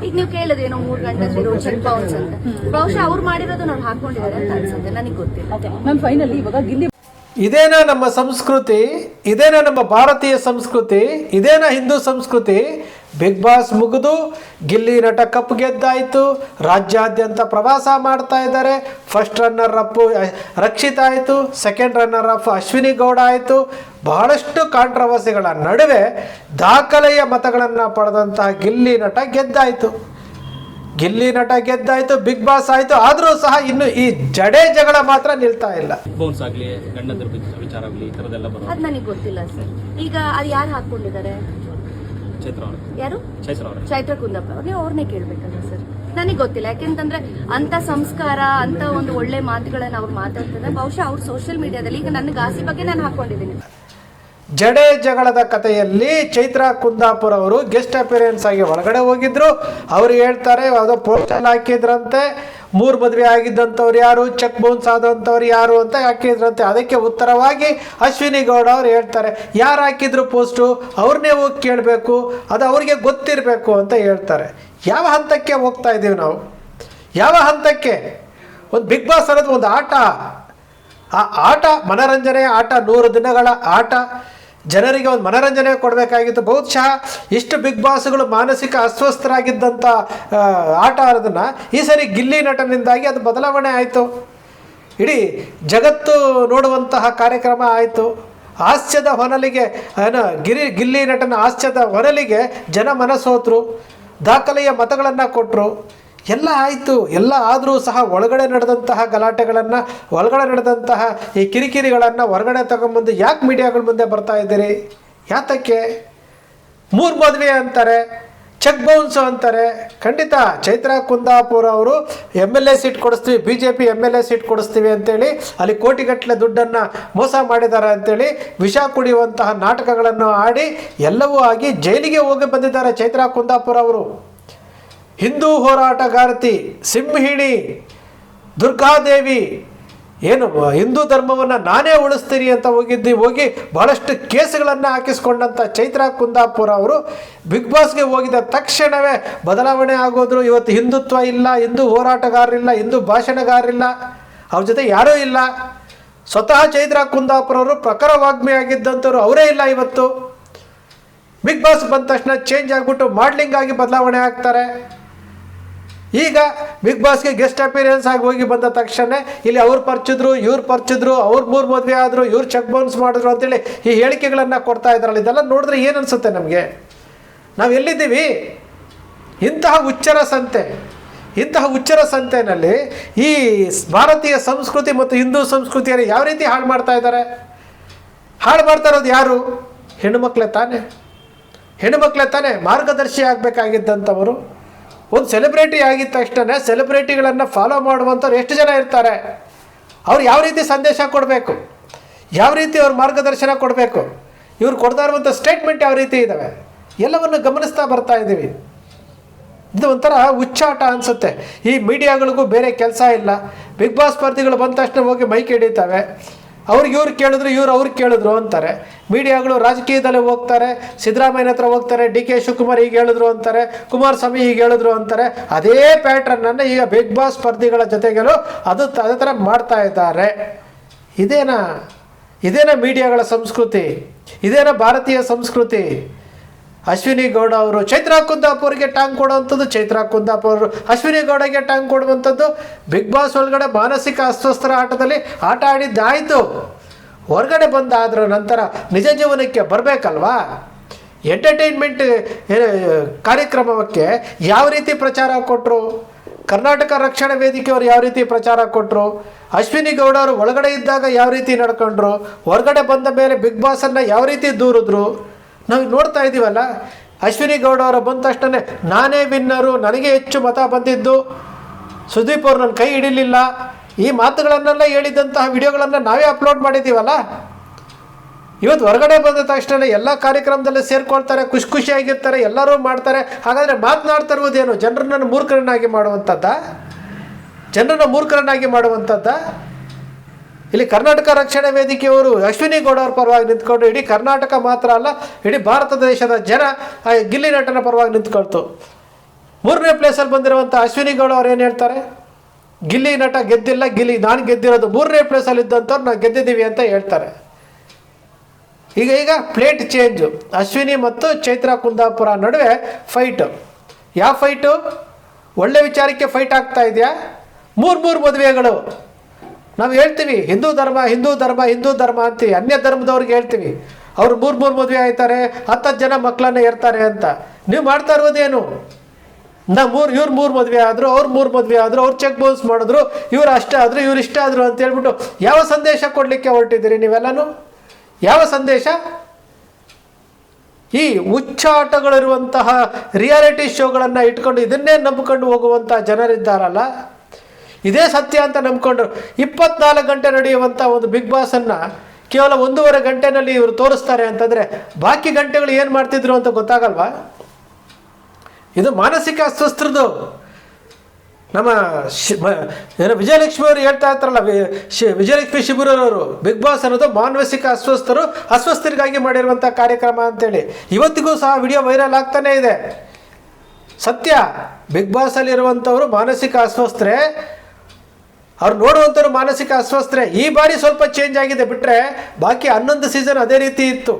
ಈಗ ನೀವು ಕೇಳಿದ್ರೆ ಏನೋ 3 ಗಂಟೆ ಚೆಕ್ ಬೌನ್ಸ್ ಅಂತ, ಬಹುಶಃ ಅವ್ರು ಮಾಡಿರೋದು ನಾವು ಹಾಕೊಂಡಿದ್ದಾರೆ ಅಂತ ಅನ್ಸುತ್ತೆ, ನನಗೆ ಗೊತ್ತಿಲ್ಲ. ಮ್ಯಾಮ್ ಫೈನಲಿ ಇವಾಗ ಗಿಲ್ಲಿ ಇದೇನಾ ನಮ್ಮ ಸಂಸ್ಕೃತಿ, ಇದೇನಾ ನಮ್ಮ ಭಾರತೀಯ ಸಂಸ್ಕೃತಿ, ಇದೇನಾ ಹಿಂದೂ ಸಂಸ್ಕೃತಿ? ಬಿಗ್ ಬಾಸ್ ಮುಗಿದು ಗಿಲ್ಲಿ ನಟ ಕಪ್ ಗೆದ್ದಾಯಿತು, ರಾಜ್ಯಾದ್ಯಂತ ಪ್ರವಾಸ ಮಾಡ್ತಾ ಇದ್ದಾರೆ. ಫಸ್ಟ್ ರನ್ನರ್ ಅಪ್ ರಕ್ಷಿತ್ ಆಯಿತು, second runner up Ashwini Gowda ಆಯಿತು. ಬಹಳಷ್ಟು ಕಾಂಟ್ರವರ್ಸಿಗಳ ನಡುವೆ ದಾಖಲೆಯ ಮತಗಳನ್ನು ಪಡೆದಂತಹ ಗಿಲ್ಲಿ ನಟ ಗೆದ್ದಾಯಿತು. ಗಿಲ್ಲಿ ನಟ ಗೆದ್ದಾಯ್ತು, ಬಿಗ್ ಬಾಸ್ ಆಯ್ತು. ಆದ್ರೂ ಸಹ ಇನ್ನು ಈ ಜಡೆ ಜಗಳ ಮಾತ್ರ ನಿಲ್ತಾ ಇಲ್ಲ. ಬೌನ್ಸ್ ಆಗ್ಲಿ, ಗಂಡಂದ್ರ ವಿಚಾರ ಆಗ್ಲಿ, ಈ ತರದೆಲ್ಲ ಬರೋದು ಅದು ನನಗೆ ಗೊತ್ತಿಲ್ಲ ಸರ್. ಈಗ ಅದು ಯಾರು ಹಾಕೊಂಡಿದ್ದಾರೆ? ಚೈತ್ರ ಅವರು. ಯಾರು? ಚೈತ್ರ ಕುಂದಾಪುರ ಅವರು. ನೀವು ಅವ್ರನ್ನೇ ಕೇಳ್ಬೇಕಲ್ಲ ಸರ್, ನನಗೆ ಗೊತ್ತಿಲ್ಲ. ಯಾಕೆಂತಂದ್ರೆ ಅಂತ ಸಂಸ್ಕಾರ, ಅಂತ ಒಂದು ಒಳ್ಳೆ ಮಾತುಗಳನ್ನ ಅವ್ರು ಮಾತಾಡ್ತಾರೆ. ಬಹುಶಃ ಅವ್ರು ಸೋಷಿಯಲ್ ಮೀಡಿಯಾದಲ್ಲಿ, ಈಗ ನನ್ನ ಗಾಸಿ ಬಗ್ಗೆ ನಾನು ಹಾಕೊಂಡಿದ್ದೀನಿ. ಜಡೆ ಜಗಳದ ಕಥೆಯಲ್ಲಿ ಚೈತ್ರ ಕುಂದಾಪುರ ಅವರು ಗೆಸ್ಟ್ ಅಪಿಯರೆನ್ಸ್ ಆಗಿ ಒಳಗಡೆ ಹೋಗಿದ್ರು. ಅವರು ಹೇಳ್ತಾರೆ, ಯಾವುದೋ ಪೋಸ್ಟಲ್ ಹಾಕಿದ್ರಂತೆ, 3 ಮದುವೆ ಆಗಿದ್ದಂಥವ್ರು ಯಾರು, ಚೆಕ್ ಬೌನ್ಸ್ ಆದಂಥವ್ರು ಯಾರು ಅಂತ ಹಾಕಿದ್ರಂತೆ. ಅದಕ್ಕೆ ಉತ್ತರವಾಗಿ ಅಶ್ವಿನಿ ಗೌಡ ಅವ್ರು ಹೇಳ್ತಾರೆ, ಯಾರು ಹಾಕಿದ್ರು ಪೋಸ್ಟು ಅವ್ರನ್ನೇ ಹೋಗಿ ಕೇಳಬೇಕು, ಅದು ಅವ್ರಿಗೆ ಗೊತ್ತಿರಬೇಕು ಅಂತ ಹೇಳ್ತಾರೆ. ಯಾವ ಹಂತಕ್ಕೆ ಹೋಗ್ತಾ ಇದ್ದೀವಿ ನಾವು? ಯಾವ ಹಂತಕ್ಕೆ? ಒಂದು ಬಿಗ್ ಬಾಸ್ ಅನ್ನೋದು ಒಂದು ಆಟ. ಆ ಆಟ ಮನರಂಜನೆಯ ಆಟ, 100 ದಿನಗಳ ಆಟ. ಜನರಿಗೆ ಒಂದು ಮನರಂಜನೆ ಕೊಡಬೇಕಾಗಿತ್ತು. ಬಹುಶಃ ಇಷ್ಟು ಬಿಗ್ ಬಾಸ್ಗಳು ಮಾನಸಿಕ ಅಸ್ವಸ್ಥರಾಗಿದ್ದಂಥ ಆಟ ಅದನ್ನು ಈ ಸರಿ ಗಿಲ್ಲಿ ನಟನಿಂದಾಗಿ ಅದು ಬದಲಾವಣೆ ಆಯಿತು. ಇಡೀ ಜಗತ್ತು ನೋಡುವಂತಹ ಕಾರ್ಯಕ್ರಮ ಆಯಿತು. ಹಾಸ್ಯದ ಹೊನಲಿಗೆ ಗಿಲ್ಲಿ ನಟನ ಹಾಸ್ಯದ ಹೊನಲಿಗೆ ಜನ ಮನಸೋತರು, ದಾಖಲೆಯ ಮತಗಳನ್ನು ಕೊಟ್ಟರು. ಎಲ್ಲ ಆಯಿತು. ಎಲ್ಲ ಆದರೂ ಸಹ ಒಳಗಡೆ ನಡೆದಂತಹ ಗಲಾಟೆಗಳನ್ನು, ಒಳಗಡೆ ನಡೆದಂತಹ ಈ ಕಿರಿಕಿರಿಗಳನ್ನು ಹೊರಗಡೆ ತಗೊಂಬಂದು ಯಾಕೆ ಮೀಡಿಯಾಗಳ ಮುಂದೆ ಬರ್ತಾ ಇದ್ದೀರಿ? ಯಾತಕ್ಕೆ? 3 ಮದುವೆ ಅಂತಾರೆ, ಚೆಕ್ ಬೌನ್ಸು ಅಂತಾರೆ. ಖಂಡಿತ ಚೈತ್ರ ಕುಂದಾಪುರ ಅವರು MLA ಸೀಟ್ ಕೊಡಿಸ್ತೀವಿ, BJP MLA ಸೀಟ್ ಕೊಡಿಸ್ತೀವಿ ಅಂತೇಳಿ ಅಲ್ಲಿ ಕೋಟಿಗಟ್ಟಲೆ ದುಡ್ಡನ್ನು ಮೋಸ ಮಾಡಿದ್ದಾರೆ ಅಂತೇಳಿ ವಿಷ ಕುಡಿಯುವಂತಹ ನಾಟಕಗಳನ್ನು ಆಡಿ ಎಲ್ಲವೂ ಆಗಿ ಜೈಲಿಗೆ ಹೋಗಿ ಬಂದಿದ್ದಾರೆ ಚೈತ್ರ ಕುಂದಾಪುರ ಅವರು. ಹಿಂದೂ ಹೋರಾಟಗಾರ್ತಿ, ಸಿಂಹಿಣಿ, ದುರ್ಗಾದೇವಿ, ಏನು ಹಿಂದೂ ಧರ್ಮವನ್ನು ನಾನೇ ಉಳಿಸ್ತೀನಿ ಅಂತ ಹೋಗಿ ಭಾಳಷ್ಟು ಕೇಸುಗಳನ್ನು ಹಾಕಿಸ್ಕೊಂಡಂಥ ಚೈತ್ರ ಕುಂದಾಪುರ ಅವರು ಬಿಗ್ ಬಾಸ್ಗೆ ಹೋಗಿದ ತಕ್ಷಣವೇ ಬದಲಾವಣೆ ಆಗೋದ್ರು. ಇವತ್ತು ಹಿಂದುತ್ವ ಇಲ್ಲ, ಹಿಂದೂ ಹೋರಾಟಗಾರರಿಲ್ಲ, ಹಿಂದೂ ಭಾಷಣಗಾರರಿಲ್ಲ, ಅವ್ರ ಜೊತೆ ಯಾರೂ ಇಲ್ಲ. ಸ್ವತಃ ಚೈತ್ರ ಕುಂದಾಪುರ ಅವರು ಪ್ರಖರ ವಾಗ್ಮಿ ಆಗಿದ್ದಂಥವ್ರು ಅವರೇ ಇಲ್ಲ ಇವತ್ತು. ಬಿಗ್ ಬಾಸ್ ಬಂದ ತಕ್ಷಣ ಚೇಂಜ್ ಆಗಿಬಿಟ್ಟು ಮಾಡ್ಲಿಂಗ್ ಆಗಿ ಬದಲಾವಣೆ ಆಗ್ತಾರೆ. ಈಗ ಬಿಗ್ ಬಾಸ್ಗೆ ಗೆಸ್ಟ್ ಅಪಿಯರೆನ್ಸ್ ಆಗಿ ಹೋಗಿ ಬಂದ ತಕ್ಷಣ ಇಲ್ಲಿ ಅವ್ರು ಪರಿಚಿದ್ರು, ಇವ್ರು ಪರಿಚಿದ್ರು, ಅವ್ರು 3 ಮದುವೆ ಆದರು, ಇವ್ರು ಚೆಕ್ ಬೌನ್ಸ್ ಮಾಡಿದ್ರು ಅಂತೇಳಿ ಈ ಹೇಳಿಕೆಗಳನ್ನು ಕೊಡ್ತಾ ಇದ್ದಾರಲ್ಲ, ಇದೆಲ್ಲ ನೋಡಿದ್ರೆ ಏನು ಅನಿಸುತ್ತೆ ನಮಗೆ? ನಾವು ಎಲ್ಲಿದ್ದೀವಿ? ಇಂತಹ ಹುಚ್ಚರ ಸಂತೆಯಲ್ಲಿ ಈ ಭಾರತೀಯ ಸಂಸ್ಕೃತಿ ಮತ್ತು ಹಿಂದೂ ಸಂಸ್ಕೃತಿಯನ್ನು ಯಾವ ರೀತಿ ಹಾಳು ಮಾಡ್ತಾ ಇದ್ದಾರೆ? ಹಾಳು ಮಾಡ್ತಾ ಇರೋದು ಯಾರು? ಹೆಣ್ಣುಮಕ್ಕಳೇ ತಾನೇ ಮಾರ್ಗದರ್ಶಿ ಆಗಬೇಕಾಗಿದ್ದಂಥವರು. ಒಂದು ಸೆಲೆಬ್ರಿಟಿ ಆಗಿದ ತಕ್ಷಣ ಸೆಲೆಬ್ರಿಟಿಗಳನ್ನು ಫಾಲೋ ಮಾಡುವಂಥವ್ರು ಎಷ್ಟು ಜನ ಇರ್ತಾರೆ? ಅವ್ರು ಯಾವ ರೀತಿ ಸಂದೇಶ ಕೊಡಬೇಕು, ಯಾವ ರೀತಿ ಅವ್ರ ಮಾರ್ಗದರ್ಶನ ಕೊಡಬೇಕು, ಇವ್ರು ಕೊಡ್ತಾ ಇರುವಂಥ ಸ್ಟೇಟ್ಮೆಂಟ್ ಯಾವ ರೀತಿ ಇದ್ದಾವೆ, ಎಲ್ಲವನ್ನು ಗಮನಿಸ್ತಾ ಬರ್ತಾ ಇದ್ದೀವಿ. ಇದು ಒಂಥರ ಹುಚ್ಚಾಟ ಅನಿಸುತ್ತೆ. ಈ ಮೀಡಿಯಾಗಳಿಗೂ ಬೇರೆ ಕೆಲಸ ಇಲ್ಲ. ಬಿಗ್ ಬಾಸ್ ಸ್ಪರ್ಧಿಗಳು ಬಂದ ತಕ್ಷಣ ಹೋಗಿ ಮೈಕ್ ಹಿಡಿತವೆ. ಇವ್ರು ಕೇಳಿದ್ರು, ಅವ್ರಿಗೆ ಕೇಳಿದ್ರು ಅಂತಾರೆ. ಮೀಡಿಯಾಗಳು ರಾಜಕೀಯದಲ್ಲೇ ಹೋಗ್ತಾರೆ, ಸಿದ್ದರಾಮಯ್ಯನ ಹತ್ರ ಹೋಗ್ತಾರೆ, DK ಶಿವಕುಮಾರ್ ಹೀಗೆ ಹೇಳಿದ್ರು ಅಂತಾರೆ, ಕುಮಾರಸ್ವಾಮಿ ಹೀಗೆ ಹೇಳಿದ್ರು ಅಂತಾರೆ. ಅದೇ ಪ್ಯಾಟ್ರನ್ನನ್ನು ಈಗ ಬಿಗ್ ಬಾಸ್ ಸ್ಪರ್ಧಿಗಳ ಜೊತೆಗೇನು ಅದೇ ಥರ ಮಾಡ್ತಾ ಇದ್ದಾರೆ. ಇದೇನಾ ಮೀಡಿಯಾಗಳ ಸಂಸ್ಕೃತಿ? ಇದೇನಾ ಭಾರತೀಯ ಸಂಸ್ಕೃತಿ? ಅಶ್ವಿನಿ ಗೌಡ ಅವರು ಚೈತ್ರ ಕುಂದಾಪುರ್ಗೆ ಟಾಂಗ್ ಕೊಡುವಂಥದ್ದು, ಚೈತ್ರ ಕುಂದಾಪುರ ಅಶ್ವಿನಿ ಗೌಡಗೆ ಟಾಂಗ್ ಕೊಡುವಂಥದ್ದು. ಬಿಗ್ ಬಾಸ್ ಒಳಗಡೆ ಮಾನಸಿಕ ಅಸ್ವಸ್ಥರ ಆಟದಲ್ಲಿ ಆಟ ಆಡಿದ್ದಾಯಿತು. ಹೊರಗಡೆ ಬಂದಾದ್ರ ನಂತರ ನಿಜ ಜೀವನಕ್ಕೆ ಬರಬೇಕಲ್ವಾ? ಎಂಟರ್ಟೈನ್ಮೆಂಟ್ ಕಾರ್ಯಕ್ರಮಕ್ಕೆ ಯಾವ ರೀತಿ ಪ್ರಚಾರ ಕೊಟ್ಟರು? ಕರ್ನಾಟಕ ರಕ್ಷಣಾ ವೇದಿಕೆಯವರು ಯಾವ ರೀತಿ ಪ್ರಚಾರ ಕೊಟ್ಟರು? ಅಶ್ವಿನಿ ಗೌಡ ಅವರು ಒಳಗಡೆ ಇದ್ದಾಗ ಯಾವ ರೀತಿ ನಡ್ಕೊಂಡ್ರು? ಹೊರಗಡೆ ಬಂದ ಮೇಲೆ ಬಿಗ್ ಬಾಸನ್ನು ಯಾವ ರೀತಿ ದೂರಿದ್ರು? ನಾವು ನೋಡ್ತಾ ಇದ್ದೀವಲ್ಲ. ಅಶ್ವಿನಿ ಗೌಡ ಅವರು ಬಂದ ತಕ್ಷಣ ನಾನೇ ವಿನ್ನರು, ನನಗೆ ಹೆಚ್ಚು ಮತ ಬಂದಿದ್ದು, ಸುದೀಪ್ ಅವರು ನನ್ನ ಕೈ ಹಿಡಿಲಿಲ್ಲ, ಈ ಮಾತುಗಳನ್ನೆಲ್ಲ ಹೇಳಿದಂತಹ ವಿಡಿಯೋಗಳನ್ನು ನಾವೇ ಅಪ್ಲೋಡ್ ಮಾಡಿದ್ದೀವಲ್ಲ. ಇವತ್ತು ಹೊರಗಡೆ ಬಂದ ತಕ್ಷಣ ಎಲ್ಲ ಕಾರ್ಯಕ್ರಮದಲ್ಲಿ ಸೇರ್ಕೊಳ್ತಾರೆ, ಖುಷಿಯಾಗಿರ್ತಾರೆ, ಎಲ್ಲರೂ ಮಾಡ್ತಾರೆ. ಹಾಗಾದರೆ ಮಾತನಾಡ್ತಾ ಇರುವುದೇನು? ಜನರನ್ನು ಮೂರ್ಖರನ್ನಾಗಿ ಮಾಡುವಂಥದ್ದ? ಇಲ್ಲಿ ಕರ್ನಾಟಕ ರಕ್ಷಣಾ ವೇದಿಕೆಯವರು ಅಶ್ವಿನಿ ಗೌಡ ಅವ್ರ ಪರವಾಗಿ ನಿಂತ್ಕೊಂಡು ಇಡೀ ಕರ್ನಾಟಕ ಮಾತ್ರ ಅಲ್ಲ, ಇಡೀ ಭಾರತ ದೇಶದ ಜನ ಗಿಲ್ಲಿ ನಟನ ಪರವಾಗಿ ನಿಂತ್ಕೊಳ್ತು. 3ನೇ ಪ್ಲೇಸಲ್ಲಿ ಬಂದಿರುವಂಥ ಅಶ್ವಿನಿ ಗೌಡ ಅವ್ರು ಏನು ಹೇಳ್ತಾರೆ, ಗಿಲ್ಲಿ ನಟ ಗೆದ್ದಿಲ್ಲ, ಗಿಲ್ಲಿ ನಾನು ಗೆದ್ದಿರೋದು, 3ನೇ ಪ್ಲೇಸಲ್ಲಿ ಇದ್ದಂಥವ್ರು ನಾವು ಗೆದ್ದಿದ್ದೀವಿ ಅಂತ ಹೇಳ್ತಾರೆ. ಈಗ ಪ್ಲೇಟ್ ಚೇಂಜು. ಅಶ್ವಿನಿ ಮತ್ತು ಚೈತ್ರಾ ಕುಂದಾಪುರ ನಡುವೆ ಫೈಟು. ಯಾವ ಫೈಟು? ಒಳ್ಳೆ ವಿಚಾರಕ್ಕೆ ಫೈಟ್ ಆಗ್ತಾ ಇದೆಯಾ? ಮೂರು ಮದುವೆಗಳು. ನಾವು ಹೇಳ್ತೀವಿ ಹಿಂದೂ ಧರ್ಮ ಹಿಂದೂ ಧರ್ಮ ಹಿಂದೂ ಧರ್ಮ ಅಂತೀವಿ, ಅನ್ಯ ಧರ್ಮದವ್ರಿಗೆ ಹೇಳ್ತೀವಿ ಅವ್ರು ಮೂರು ಮದುವೆ ಆಯ್ತಾರೆ, 10 ಜನ ಮಕ್ಕಳನ್ನ ಇರ್ತಾರೆ ಅಂತ. ನೀವು ಮಾಡ್ತಾ ಇರೋದೇನು? ಇವ್ರು 3 ಮದುವೆ ಆದರು, ಅವ್ರು 3 ಮದುವೆ ಆದರು, ಅವ್ರು ಚೆಕ್ ಬೌನ್ಸ್ ಮಾಡಿದ್ರು, ಇವ್ರು ಅಷ್ಟೇ ಆದರು, ಇವ್ರು ಇಷ್ಟ ಆದರು ಅಂತ ಹೇಳ್ಬಿಟ್ಟು ಯಾವ ಸಂದೇಶ ಕೊಡಲಿಕ್ಕೆ ಹೊರಟಿದ್ದೀರಿ ನೀವೆಲ್ಲನೂ? ಯಾವ ಸಂದೇಶ? ಈ ಹುಚ್ಚಾಟಗಳಿರುವಂತಹ ರಿಯಾಲಿಟಿ ಶೋಗಳನ್ನು ಇಟ್ಕೊಂಡು ಇದನ್ನೇ ನಂಬಿಕೊಂಡು ಹೋಗುವಂಥ ಜನರಿದ್ದಾರಲ್ಲ, ಇದೇ ಸತ್ಯ ಅಂತ ನಂಬ್ಕೊಂಡ್ರು 24 ಗಂಟೆ ನಡೆಯುವಂಥ ಒಂದು ಬಿಗ್ ಬಾಸನ್ನು ಕೇವಲ 1.5 ಗಂಟೆನಲ್ಲಿ ಇವರು ತೋರಿಸ್ತಾರೆ ಅಂತಂದರೆ ಬಾಕಿ ಗಂಟೆಗಳು ಏನು ಮಾಡ್ತಿದ್ರು ಅಂತ ಗೊತ್ತಾಗಲ್ವಾ? ಇದು ಮಾನಸಿಕ ಅಸ್ವಸ್ಥರದು. ನಮ್ಮ ಏನೋ ವಿಜಯಲಕ್ಷ್ಮಿ ಅವರು ಹೇಳ್ತಾ ಇರ್ತಾರಲ್ಲ, ವಿಜಯಲಕ್ಷ್ಮಿ ಶಿಬಿರವರು ಬಿಗ್ ಬಾಸ್ ಅನ್ನೋದು ಮಾನಸಿಕ ಅಸ್ವಸ್ಥರಿಗಾಗಿ ಮಾಡಿರುವಂಥ ಕಾರ್ಯಕ್ರಮ ಅಂತೇಳಿ ಇವತ್ತಿಗೂ ಸಹ ವಿಡಿಯೋ ವೈರಲ್ ಆಗ್ತಾನೇ ಇದೆ. ಸತ್ಯ, ಬಿಗ್ ಬಾಸಲ್ಲಿರುವಂಥವರು ಮಾನಸಿಕ ಅಸ್ವಸ್ಥರೇ, ಅವ್ರು ನೋಡುವಂಥವ್ರು ಮಾನಸಿಕ ಅಸ್ವಸ್ಥರೇ. ಈ ಬಾರಿ ಸ್ವಲ್ಪ ಚೇಂಜ್ ಆಗಿದೆ ಬಿಟ್ಟರೆ ಬಾಕಿ 11 ಸೀಸನ್ ಅದೇ ರೀತಿ ಇತ್ತು.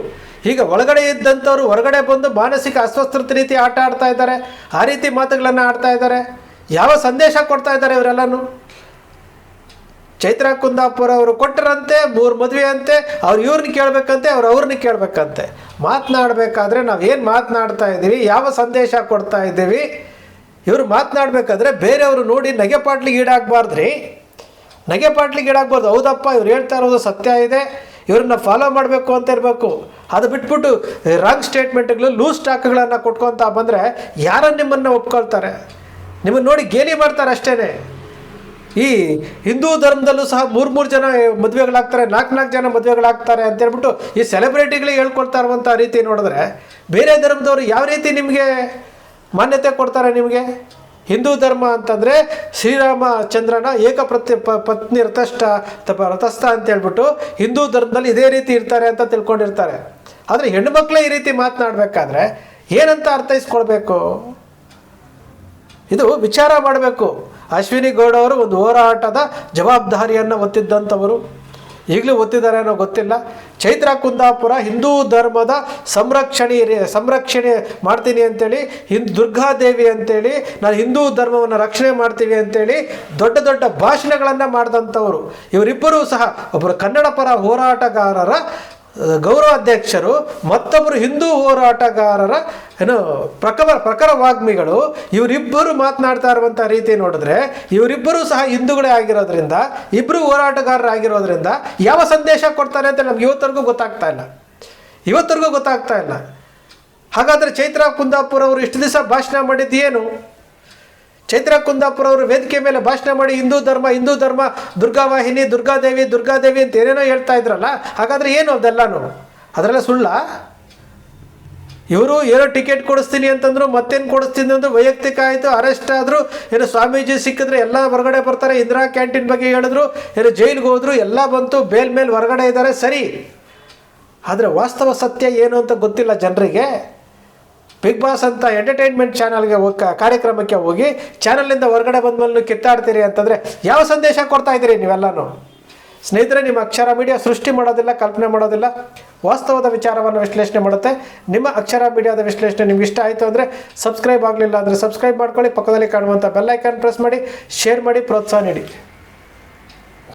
ಈಗ ಒಳಗಡೆ ಇದ್ದಂಥವ್ರು ಹೊರಗಡೆ ಬಂದು ಮಾನಸಿಕ ಅಸ್ವಸ್ಥತೆ ರೀತಿ ಆಟ ಆಡ್ತಾ ಇದ್ದಾರೆ, ಆ ರೀತಿ ಮಾತುಗಳನ್ನು ಆಡ್ತಾ ಇದ್ದಾರೆ. ಯಾವ ಸಂದೇಶ ಕೊಡ್ತಾ ಇದ್ದಾರೆ ಇವರೆಲ್ಲನೂ? ಚೈತ್ರಾ ಕುಂದಾಪುರ ಅವರು ಕೊಟ್ಟರಂತೆ 3 ಮದುವೆ ಅಂತೆ, ಅವ್ರು ಇವ್ರನ್ನ ಕೇಳಬೇಕಂತೆ, ಅವ್ರನ್ನ ಕೇಳಬೇಕಂತೆ. ಮಾತನಾಡಬೇಕಾದ್ರೆ ನಾವು ಏನು ಮಾತನಾಡ್ತಾ ಇದ್ದೀವಿ, ಯಾವ ಸಂದೇಶ ಕೊಡ್ತಾ ಇದ್ದೀವಿ? ಇವರು ಮಾತನಾಡಬೇಕಾದ್ರೆ ಬೇರೆಯವರು ನೋಡಿ ನಗೆಪಾಟ್ಲಿಗೆ ಈಡಾಗಬಾರ್ದ್ರಿ, ನಗೆಪಾಟ್ಲಿಗೆ ಈಡಾಗಬಾರ್ದು. ಹೌದಪ್ಪ ಇವ್ರು ಹೇಳ್ತಾ ಇರೋದು ಸತ್ಯ ಇದೆ, ಇವ್ರನ್ನ ಫಾಲೋ ಮಾಡಬೇಕು ಅಂತ ಇರಬೇಕು. ಅದು ಬಿಟ್ಬಿಟ್ಟು ರಾಂಗ್ ಸ್ಟೇಟ್ಮೆಂಟ್ಗಳು, ಲೂಸ್ ಟಾಕ್ಗಳನ್ನು ಕೊಟ್ಕೊತಾ ಬಂದರೆ ಯಾರು ನಿಮ್ಮನ್ನು ಒಪ್ಕೊಳ್ತಾರೆ? ನಿಮ್ಮನ್ನು ನೋಡಿ ಗೇಲಿ ಮಾಡ್ತಾರೆ ಅಷ್ಟೇ. ಈ ಹಿಂದೂ ಧರ್ಮದಲ್ಲೂ ಸಹ 3 ಜನ ಮದುವೆಗಳಾಗ್ತಾರೆ, 4 ಜನ ಮದುವೆಗಳಾಗ್ತಾರೆ ಅಂತ ಹೇಳ್ಬಿಟ್ಟು ಈ ಸೆಲೆಬ್ರಿಟಿಗಳಿಗೆ ಹೇಳ್ಕೊಳ್ತಾ ಇರುವಂಥ ರೀತಿ ನೋಡಿದ್ರೆ ಬೇರೆ ಧರ್ಮದವರು ಯಾವ ರೀತಿ ನಿಮಗೆ ಮಾನ್ಯತೆ ಕೊಡ್ತಾರೆ? ನಿಮಗೆ ಹಿಂದೂ ಧರ್ಮ ಅಂತಂದರೆ ಶ್ರೀರಾಮಚಂದ್ರನ ಪತ್ನಿ ರಥಸ್ಥ ಅಂತ ಹೇಳ್ಬಿಟ್ಟು ಹಿಂದೂ ಧರ್ಮದಲ್ಲಿ ಇದೇ ರೀತಿ ಇರ್ತಾರೆ ಅಂತ ತಿಳ್ಕೊಂಡಿರ್ತಾರೆ. ಆದರೆ ಹೆಣ್ಣುಮಕ್ಕಳೇ ಈ ರೀತಿ ಮಾತನಾಡಬೇಕಾದ್ರೆ ಏನಂತ ಅರ್ಥೈಸ್ಕೊಳ್ಬೇಕು? ಇದು ವಿಚಾರ ಮಾಡಬೇಕು. ಅಶ್ವಿನಿ ಗೌಡ ಅವರು ಒಂದು ಹೋರಾಟದ ಜವಾಬ್ದಾರಿಯನ್ನು ಹೊತ್ತಿದ್ದಂಥವರು, ಈಗಲೂ ಒತ್ತಿದ್ದಾರೆ ಅನ್ನೋ ಗೊತ್ತಿಲ್ಲ. ಚೈತ್ರಾ ಕುಂದಾಪುರ ಹಿಂದೂ ಧರ್ಮದ ಸಂರಕ್ಷಣೆ ಮಾಡ್ತೀನಿ ಅಂತೇಳಿ, ದುರ್ಗಾದೇವಿ ಅಂತೇಳಿ, ನಾನು ಹಿಂದೂ ಧರ್ಮವನ್ನು ರಕ್ಷಣೆ ಮಾಡ್ತೀವಿ ಅಂತೇಳಿ ದೊಡ್ಡ ದೊಡ್ಡ ಭಾಷಣಗಳನ್ನು ಮಾಡಿದಂಥವರು. ಇವರಿಬ್ಬರೂ ಸಹ ಒಬ್ಬರು ಕನ್ನಡ ಪರ ಹೋರಾಟಗಾರರ ಗೌರವಾಧ್ಯಕ್ಷರು, ಮತ್ತೊಬ್ಬರು ಹಿಂದೂ ಹೋರಾಟಗಾರರ ಪ್ರಖರ ವಾಗ್ಮಿಗಳು. ಇವರಿಬ್ಬರು ಮಾತನಾಡ್ತಾ ಇರುವಂಥ ರೀತಿ ನೋಡಿದ್ರೆ ಇವರಿಬ್ಬರೂ ಸಹ ಹಿಂದೂಗಳೇ ಆಗಿರೋದ್ರಿಂದ, ಇಬ್ಬರು ಹೋರಾಟಗಾರರಾಗಿರೋದ್ರಿಂದ ಯಾವ ಸಂದೇಶ ಕೊಡ್ತಾರೆ ಅಂತ ನಮ್ಗೆ ಇವತ್ತರೆಗೂ ಗೊತ್ತಾಗ್ತಾ ಇಲ್ಲ. ಹಾಗಾದರೆ ಚೈತ್ರಾ ಕುಂದಾಪುರ ಅವರು ಇಷ್ಟು ದಿವಸ ಭಾಷಣ ಮಾಡಿದ್ದು ಏನು? ಚೈತ್ರಾ ಕುಂದಾಪುರ ಅವರು ವೇದಿಕೆ ಮೇಲೆ ಭಾಷಣ ಮಾಡಿ ಹಿಂದೂ ಧರ್ಮ ದುರ್ಗಾವಾಹಿನಿ, ದುರ್ಗಾದೇವಿ ಅಂತ ಏನೇನೋ ಹೇಳ್ತಾ ಇದ್ರಲ್ಲ, ಹಾಗಾದರೆ ಏನು ಅದೆಲ್ಲನೂ? ಅದರೆಲ್ಲ ಸುಳ್ಳ? ಇವರು ಏನೋ ಟಿಕೆಟ್ ಕೊಡಿಸ್ತೀನಿ ಅಂತಂದ್ರು, ಮತ್ತೇನು ಕೊಡಿಸ್ತೀನಿ ಅಂದರು, ವೈಯಕ್ತಿಕ ಆಯಿತು, ಅರೆಸ್ಟ್ ಆದರು, ಏನೋ ಸ್ವಾಮೀಜಿ ಸಿಕ್ಕಿದ್ರೆ ಎಲ್ಲ ಹೊರಗಡೆ ಬರ್ತಾರೆ, ಇಂದಿರಾ ಕ್ಯಾಂಟೀನ್ ಬಗ್ಗೆ ಹೇಳಿದ್ರು, ಏನೋ ಜೈಲಿಗೆ ಹೋದ್ರು, ಎಲ್ಲ ಬಂತು, ಬೇಲ್ ಮೇಲೆ ಹೊರಗಡೆ ಇದ್ದಾರೆ, ಸರಿ. ಆದರೆ ವಾಸ್ತವ ಸತ್ಯ ಏನು ಅಂತ ಗೊತ್ತಿಲ್ಲ ಜನರಿಗೆ. ಬಿಗ್ ಬಾಸ್ ಅಂತ ಎಂಟರ್ಟೈನ್ಮೆಂಟ್ ಚಾನಲ್ಗೆ ಕಾರ್ಯಕ್ರಮಕ್ಕೆ ಹೋಗಿ ಚಾನಲ್ನಿಂದ ಹೊರಗಡೆ ಬಂದ್ಮೇಲೆ ಕಿತ್ತಾಡ್ತೀರಿ ಅಂತಂದರೆ ಯಾವ ಸಂದೇಶ ಕೊಡ್ತಾ ಇದ್ದೀರಿ ನೀವೆಲ್ಲನೂ? ಸ್ನೇಹಿತರೆ, ನಿಮ್ಮ ಅಕ್ಷರ ಮೀಡಿಯಾ ಸೃಷ್ಟಿ ಮಾಡೋದಿಲ್ಲ, ಕಲ್ಪನೆ ಮಾಡೋದಿಲ್ಲ, ವಾಸ್ತವದ ವಿಚಾರವನ್ನು ವಿಶ್ಲೇಷಣೆ ಮಾಡುತ್ತೆ. ನಿಮ್ಮ ಅಕ್ಷರ ಮೀಡಿಯಾದ ವಿಶ್ಲೇಷಣೆ ನಿಮ್ಗೆ ಇಷ್ಟ ಆಯಿತು ಅಂದರೆ ಸಬ್ಸ್ಕ್ರೈಬ್ ಆಗಲಿಲ್ಲ ಅಂದರೆ ಸಬ್ಸ್ಕ್ರೈಬ್ ಮಾಡ್ಕೊಳ್ಳಿ, ಪಕ್ಕದಲ್ಲಿ ಕಾಣುವಂಥ ಬೆಲ್ ಐಕಾನ್ ಪ್ರೆಸ್ ಮಾಡಿ, ಶೇರ್ ಮಾಡಿ, ಪ್ರೋತ್ಸಾಹ ನೀಡಿ.